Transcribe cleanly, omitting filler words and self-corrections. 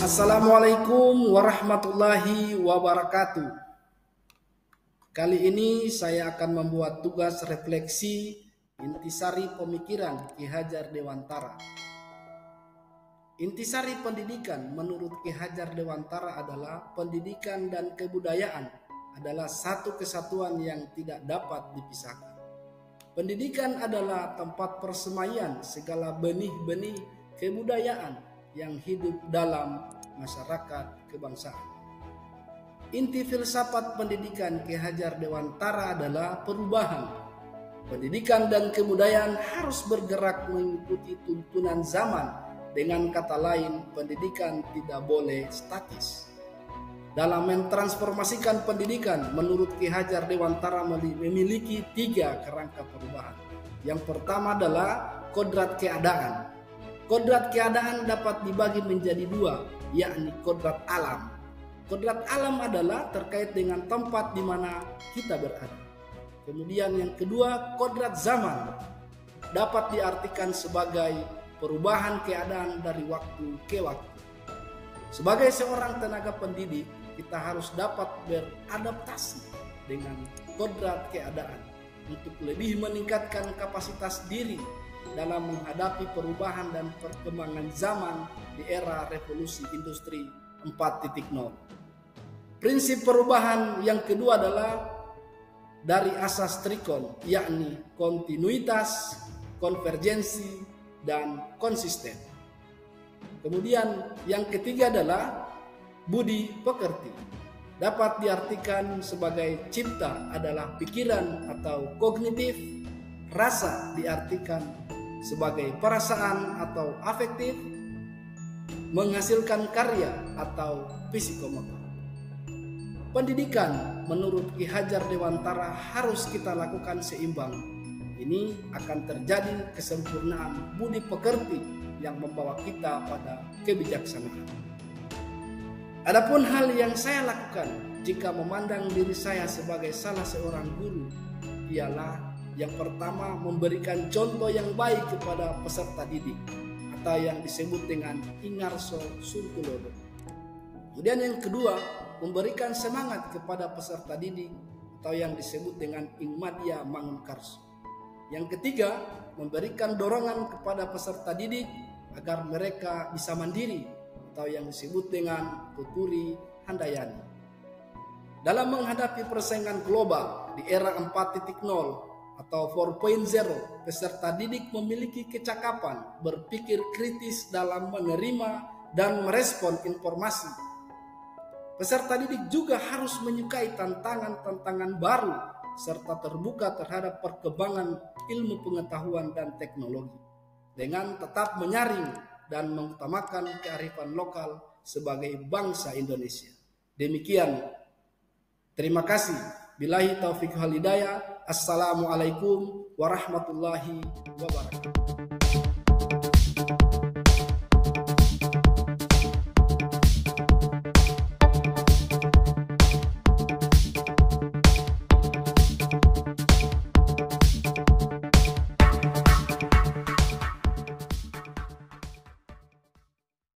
Assalamualaikum warahmatullahi wabarakatuh. Kali ini saya akan membuat tugas refleksi intisari pemikiran Ki Hajar Dewantara. Intisari pendidikan menurut Ki Hajar Dewantara adalah pendidikan dan kebudayaan adalah satu kesatuan yang tidak dapat dipisahkan. Pendidikan adalah tempat persemaian segala benih-benih kebudayaan yang hidup dalam masyarakat kebangsaan. Inti filsafat pendidikan Ki Hajar Dewantara adalah perubahan. Pendidikan dan kebudayaan harus bergerak mengikuti tuntunan zaman. Dengan kata lain, pendidikan tidak boleh statis. Dalam mentransformasikan pendidikan, menurut Ki Hajar Dewantara memiliki 3 kerangka perubahan. Yang pertama adalah kodrat keadaan. Kodrat keadaan dapat dibagi menjadi 2, yakni kodrat alam. Kodrat alam adalah terkait dengan tempat di mana kita berada. Kemudian yang kedua, kodrat zaman dapat diartikan sebagai perubahan keadaan dari waktu ke waktu. Sebagai seorang tenaga pendidik, kita harus dapat beradaptasi dengan kodrat keadaan untuk lebih meningkatkan kapasitas diri dalam menghadapi perubahan dan perkembangan zaman di era revolusi industri 4.0. Prinsip perubahan yang kedua adalah dari asas trikon, yakni kontinuitas, konvergensi, dan konsisten. Kemudian yang ketiga adalah budi pekerti. Dapat diartikan sebagai cipta adalah pikiran atau kognitif, rasa diartikan sebagai perasaan atau afektif, menghasilkan karya atau psikomotor. Pendidikan menurut Ki Hajar Dewantara harus kita lakukan seimbang. Ini akan terjadi kesempurnaan budi pekerti yang membawa kita pada kebijaksanaan. Adapun hal yang saya lakukan jika memandang diri saya sebagai salah seorang guru ialah yang pertama, memberikan contoh yang baik kepada peserta didik atau yang disebut dengan ingarso sungkulodo. Kemudian yang kedua, memberikan semangat kepada peserta didik atau yang disebut dengan ingmadya mangunkarso. Yang ketiga, memberikan dorongan kepada peserta didik agar mereka bisa mandiri atau yang disebut dengan tuturi handayani. Dalam menghadapi persaingan global di era 4.0 atau 4.0, peserta didik memiliki kecakapan berpikir kritis dalam menerima dan merespon informasi. Peserta didik juga harus menyukai tantangan-tantangan baru serta terbuka terhadap perkembangan ilmu pengetahuan dan teknologi dengan tetap menyaring dan mengutamakan kearifan lokal sebagai bangsa Indonesia. Demikian. Terima kasih. Billahi taufiq wal hidayah. Assalamualaikum warahmatullahi wabarakatuh.